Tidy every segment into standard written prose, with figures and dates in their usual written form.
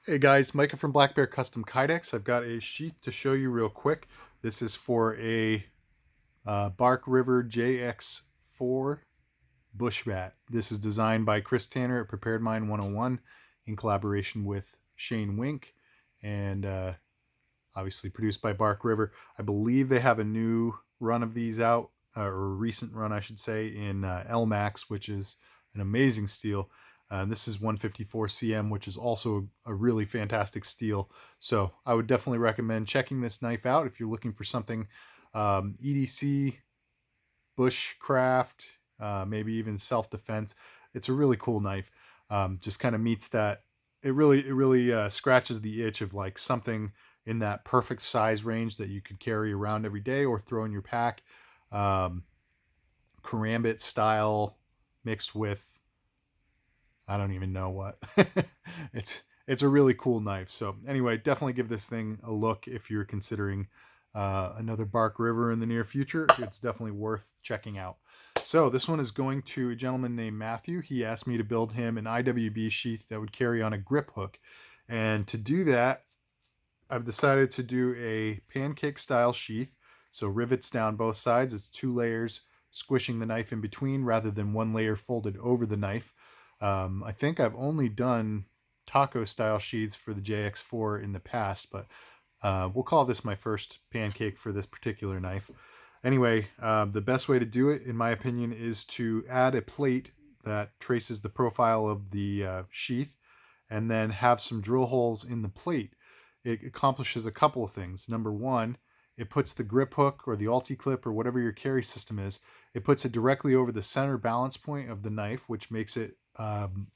Hey guys, Micah from Black Bear Custom Kydex. I've got a sheath to show you real quick. This is for a Bark River JX4 Bushbat. This is designed by Chris Tanner at Prepared Mind 101 in collaboration with Shane Wink and obviously produced by Bark River. I believe they have a new run of these out, or a recent run, I should say, in LMAX, which is an amazing steel. This is 154 cm, which is also a really fantastic steel. So I would definitely recommend checking this knife out if you're looking for something EDC, bushcraft, maybe even self-defense. It's a really cool knife. Just kind of meets that. It really scratches the itch of like something in that perfect size range that you could carry around every day or throw in your pack. Um, Karambit style mixed with I don't even know what. It's a really cool knife. So anyway, definitely give this thing a look if you're considering another Bark River in the near future. It's definitely worth checking out. So this one is going to a gentleman named Matthew. He asked me to build him an IWB sheath that would carry on a grip hook. And to do that, I've decided to do a pancake style sheath. So rivets down both sides. It's 2 layers, squishing the knife in between rather than 1 layer folded over the knife. I think I've only done taco style sheaths for the JX4 in the past, but we'll call this my first pancake for this particular knife. Anyway, the best way to do it, in my opinion, is to add a plate that traces the profile of the sheath and then have some drill holes in the plate. It accomplishes a couple of things. Number one, it puts the grip hook or the Ulti-Clip or whatever your carry system is, it puts it directly over the center balance point of the knife, which makes it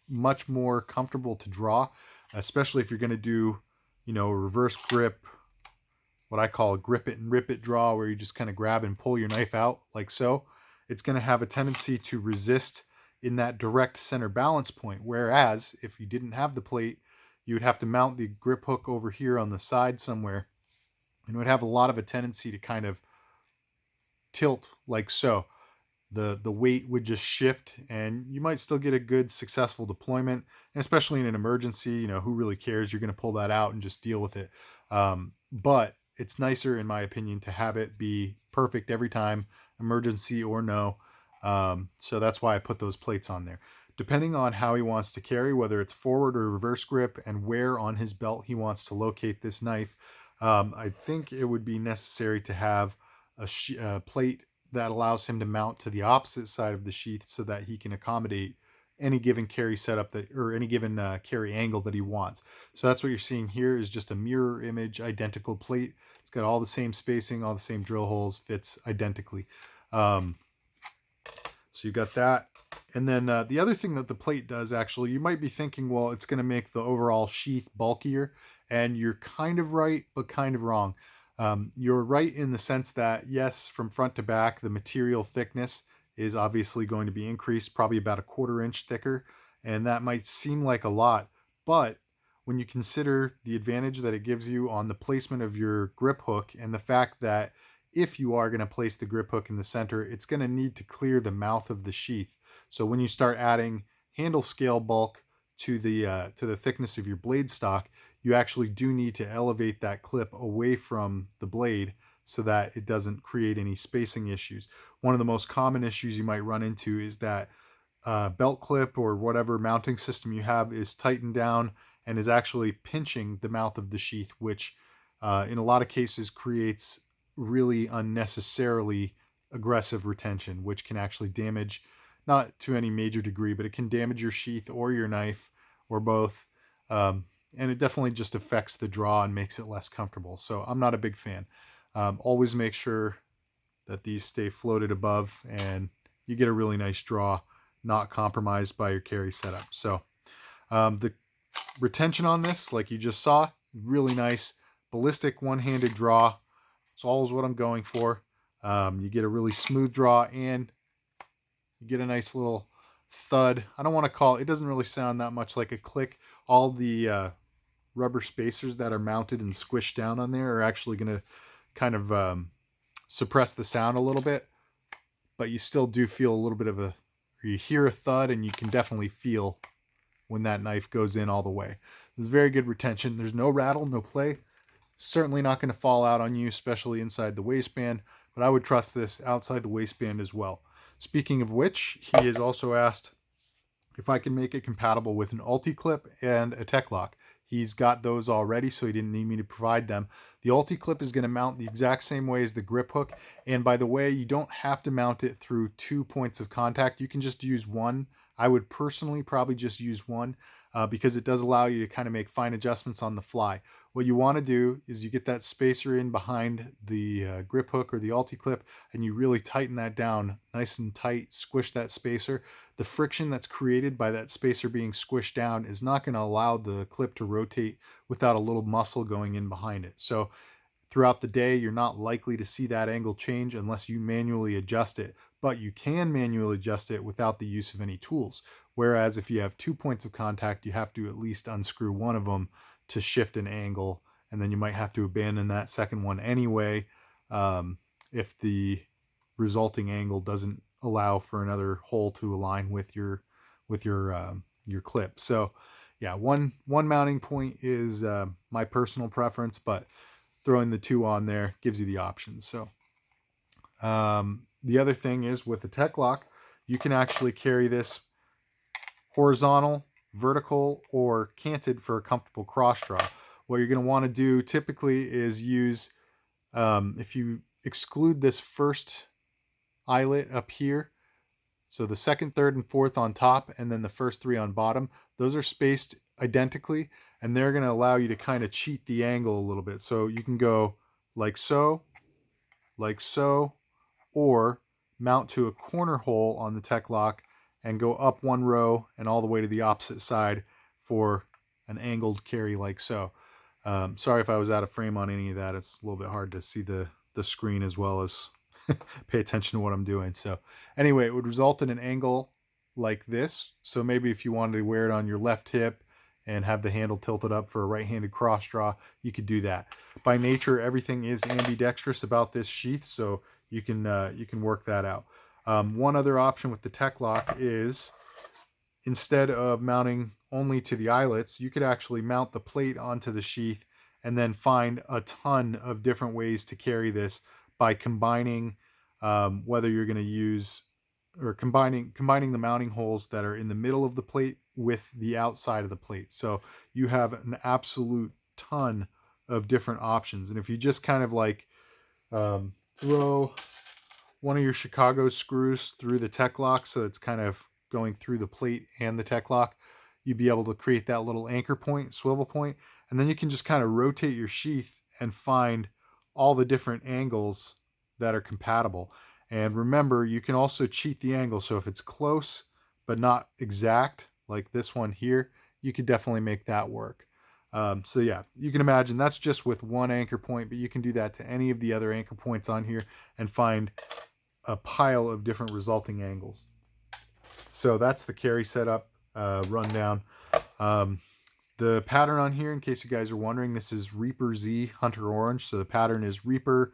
much more comfortable to draw, especially if you're going to do, a reverse grip, what I call a grip it and rip it draw, where you just kind of grab and pull your knife out like so. It's going to have a tendency to resist in that direct center balance point. Whereas if you didn't have the plate, you would have to mount the grip hook over here on the side somewhere, and it would have a lot of a tendency to kind of tilt like so. The weight would just shift, and you might still get a good successful deployment, and especially in an emergency, who really cares? You're going to pull that out and just deal with it. But it's nicer, in my opinion, to have it be perfect every time, emergency or no. So that's why I put those plates on there. Depending on how he wants to carry, whether it's forward or reverse grip, and where on his belt he wants to locate this knife, I think it would be necessary to have a plate that allows him to mount to the opposite side of the sheath so that he can accommodate any given carry setup or any given carry angle that he wants. So that's what you're seeing here is just a mirror image identical plate. It's got all the same spacing, all the same drill holes, fits identically. So you got that. And then the other thing that the plate does, actually, you might be thinking, well, it's going to make the overall sheath bulkier. And you're kind of right, but kind of wrong. You're right in the sense that, yes, from front to back, the material thickness is obviously going to be increased, probably about a 1/4 inch thicker. And that might seem like a lot. But when you consider the advantage that it gives you on the placement of your grip hook and the fact that if you are going to place the grip hook in the center, it's going to need to clear the mouth of the sheath. So when you start adding handle scale bulk to the thickness of your blade stock, you actually do need to elevate that clip away from the blade so that it doesn't create any spacing issues. One of the most common issues you might run into is that belt clip or whatever mounting system you have is tightened down and is actually pinching the mouth of the sheath, which in a lot of cases creates really unnecessarily aggressive retention, which can actually damage, not to any major degree, but it can damage your sheath or your knife or both. And it definitely just affects the draw and makes it less comfortable. So I'm not a big fan. Always make sure that these stay floated above and you get a really nice draw, not compromised by your carry setup. So the retention on this, like you just saw, really nice ballistic one-handed draw. It's always what I'm going for. You get a really smooth draw and you get a nice little thud. I don't want to call it, doesn't really sound that much like a click. All the rubber spacers that are mounted and squished down on there are actually going to kind of suppress the sound a little bit, but you still do feel a little bit of you hear a thud and you can definitely feel when that knife goes in all the way. There's very good retention. There's no rattle, no play. Certainly not going to fall out on you, especially inside the waistband, but I would trust this outside the waistband as well. Speaking of which, he has also asked if I can make it compatible with an Ulti-Clip and a Tech-Lock. He's got those already, so he didn't need me to provide them. The Ulti-Clip is going to mount the exact same way as the grip hook, and by the way, you don't have to mount it through 2 points of contact. You can just use one. I would personally probably just use one because it does allow you to kind of make fine adjustments on the fly. What you want to do is you get that spacer in behind the grip hook or the Ulti-Clip, and you really tighten that down nice and tight, squish that spacer. The friction that's created by that spacer being squished down is not going to allow the clip to rotate without a little muscle going in behind it. So throughout the day, you're not likely to see that angle change unless you manually adjust it, but you can manually adjust it without the use of any tools. Whereas if you have 2 points of contact, you have to at least unscrew one of them to shift an angle, and then you might have to abandon that second one anyway if the resulting angle doesn't allow for another hole to align with your clip. So yeah, one mounting point is my personal preference, but throwing the 2 on there gives you the options. So the other thing is with the Tech-Lock, you can actually carry this horizontal, vertical, or canted for a comfortable cross draw. What you're going to want to do typically is use, if you exclude this first eyelet up here, so the second, third, and fourth on top, and then the first 3 on bottom, those are spaced identically, and they're going to allow you to kind of cheat the angle a little bit. So you can go like so, or mount to a corner hole on the Tech-Lock and go up 1 row and all the way to the opposite side for an angled carry like so. Sorry if I was out of frame on any of that. It's a little bit hard to see the screen as well as pay attention to what I'm doing. So anyway, it would result in an angle like this. So maybe if you wanted to wear it on your left hip and have the handle tilted up for a right-handed cross draw, you could do that. By nature, everything is ambidextrous about this sheath, so you can work that out. One other option with the Tech-Lock is, instead of mounting only to the eyelets, you could actually mount the plate onto the sheath and then find a ton of different ways to carry this by combining whether you're going to use or combining the mounting holes that are in the middle of the plate with the outside of the plate. So you have an absolute ton of different options. And if you just kind of like throw one of your Chicago screws through the Tech-Lock so it's kind of going through the plate and the Tech-Lock, you'd be able to create that little anchor point, swivel point, and then you can just kind of rotate your sheath and find all the different angles that are compatible. And remember, you can also cheat the angle. So if it's close but not exact, like this one here, you could definitely make that work. So yeah, you can imagine that's just with one anchor point, but you can do that to any of the other anchor points on here and find a pile of different resulting angles. So that's the carry setup rundown. The pattern on here, in case you guys are wondering, this is Reaper Z Hunter Orange. So the pattern is Reaper,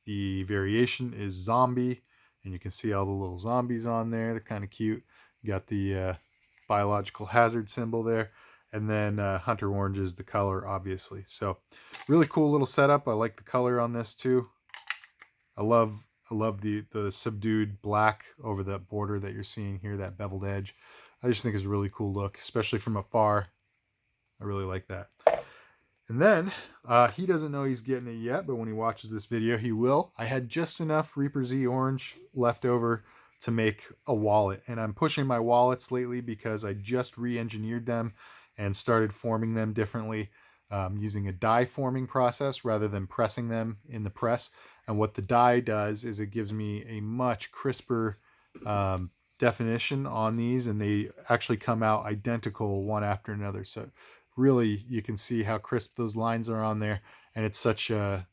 the variation is Zombie, and you can see all the little zombies on there. They're kind of cute. You got the biological hazard symbol there, and then Hunter Orange is the color, obviously. So really cool little setup. I like the color on this too. I love the subdued black over that border that you're seeing here, that beveled edge. I just think it's a really cool look, especially from afar. I really like that. And then, he doesn't know he's getting it yet, but when he watches this video, he will. I had just enough Reaper Z Orange left over to make a wallet. And I'm pushing my wallets lately because I just re-engineered them and started forming them differently using a die forming process rather than pressing them in the press. And what the die does is it gives me a much crisper definition on these, and they actually come out identical one after another. So really you can see how crisp those lines are on there, and it's such an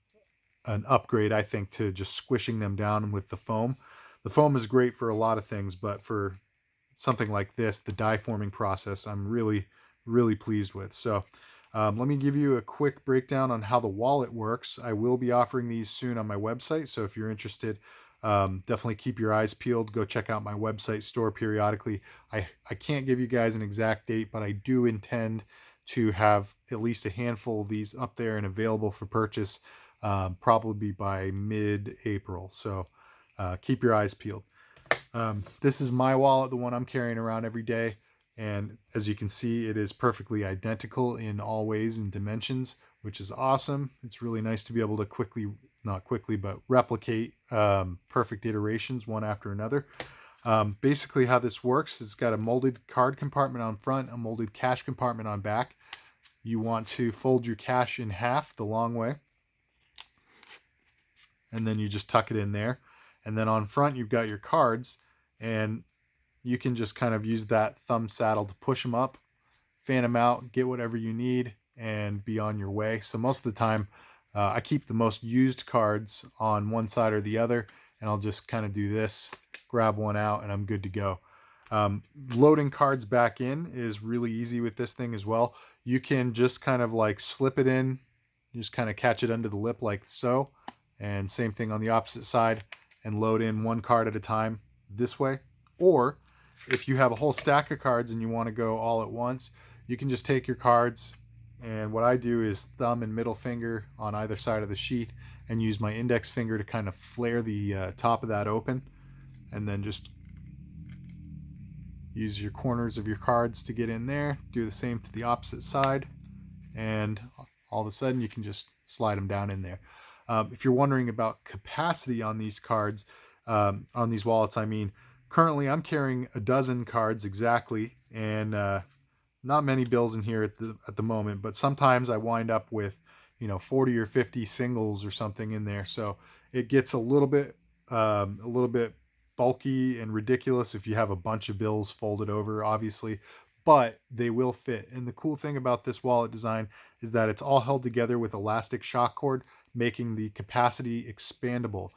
upgrade, I think, to just squishing them down with the foam. The foam is great for a lot of things, but for something like this, the die forming process, I'm really pleased with. So let me give you a quick breakdown on how the wallet works. I will be offering these soon on my website, so if you're interested, definitely keep your eyes peeled. Go check out my website store periodically. I can't give you guys an exact date, but I do intend to have at least a handful of these up there and available for purchase, probably by mid-April. So keep your eyes peeled. This is my wallet, the one I'm carrying around every day. And as you can see, it is perfectly identical in all ways and dimensions, which is awesome. It's really nice to be able to not quickly, but replicate perfect iterations one after another. Basically how this works, it's got a molded card compartment on front, a molded cash compartment on back. You want to fold your cash in half the long way, and then you just tuck it in there. And then on front, you've got your cards, and you can just kind of use that thumb saddle to push them up, fan them out, get whatever you need, and be on your way. So most of the time, I keep the most used cards on one side or the other, and I'll just kind of do this, grab one out, and I'm good to go. Loading cards back in is really easy with this thing as well. You can just kind of like slip it in, you just kind of catch it under the lip like so, and same thing on the opposite side, and load in one card at a time this way. Or if you have a whole stack of cards and you want to go all at once, you can just take your cards, and what I do is thumb and middle finger on either side of the sheath and use my index finger to kind of flare the top of that open, and then just use your corners of your cards to get in there. Do the same to the opposite side, and all of a sudden you can just slide them down in there. If you're wondering about capacity on these cards, on these wallets, I mean, currently I'm carrying a dozen cards exactly, and not many bills in here at the moment, but sometimes I wind up with 40 or 50 singles or something in there, so it gets a little bit bulky and ridiculous if you have a bunch of bills folded over, obviously, but they will fit. And the cool thing about this wallet design is that it's all held together with elastic shock cord, making the capacity expandable.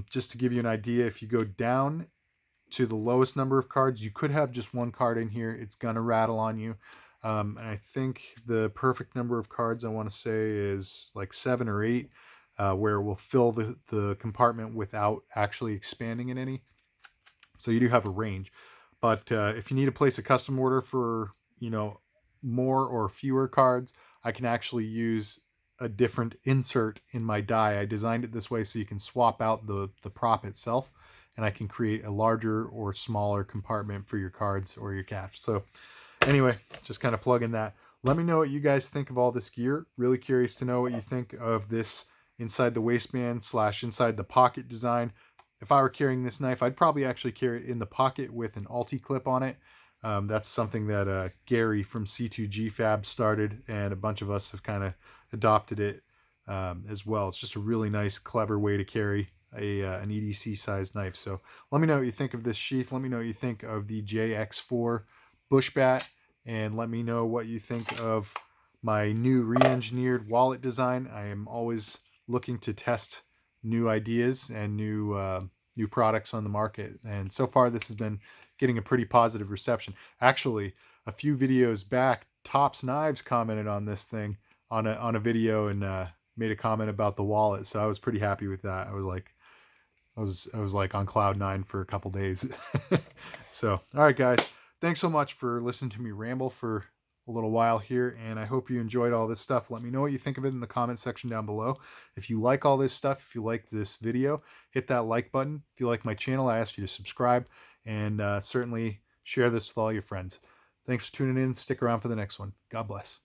Just to give you an idea, if you go down to the lowest number of cards, you could have just one card in here. It's gonna rattle on you. And I think the perfect number of cards, I want to say, is like 7 or 8, where it will fill the compartment without actually expanding it any. So you do have a range. But if you need to place a custom order for more or fewer cards, I can actually use a different insert in my die. I designed it this way so you can swap out the prop itself, and I can create a larger or smaller compartment for your cards or your cash. So anyway, just kind of plug in that. Let me know what you guys think of all this gear. Really curious to know what you think of this inside the waistband / inside the pocket design. If I were carrying this knife, I'd probably actually carry it in the pocket with an Alti clip on it. That's something that Gary from C2G Fab started, and a bunch of us have kind of adopted it as well. It's just a really nice, clever way to carry an EDC sized knife. So let me know what you think of this sheath. Let me know what you think of the JX4 Bushbat, and let me know what you think of my new re-engineered wallet design. I am always looking to test new ideas and new products on the market, and so far this has been getting a pretty positive reception. Actually, a few videos back, Tops Knives commented on this thing on a video, and made a comment about the wallet, so I was pretty happy with that. I was like on cloud 9 for a couple days. So all right guys, thanks so much for listening to me ramble for a little while here, and I hope you enjoyed all this stuff. Let me know what you think of it in the comment section down below. If you like all this stuff, if you like this video, hit that like button. If you like my channel, I ask you to subscribe, and certainly share this with all your friends. Thanks for tuning in. Stick around for the next one. God bless.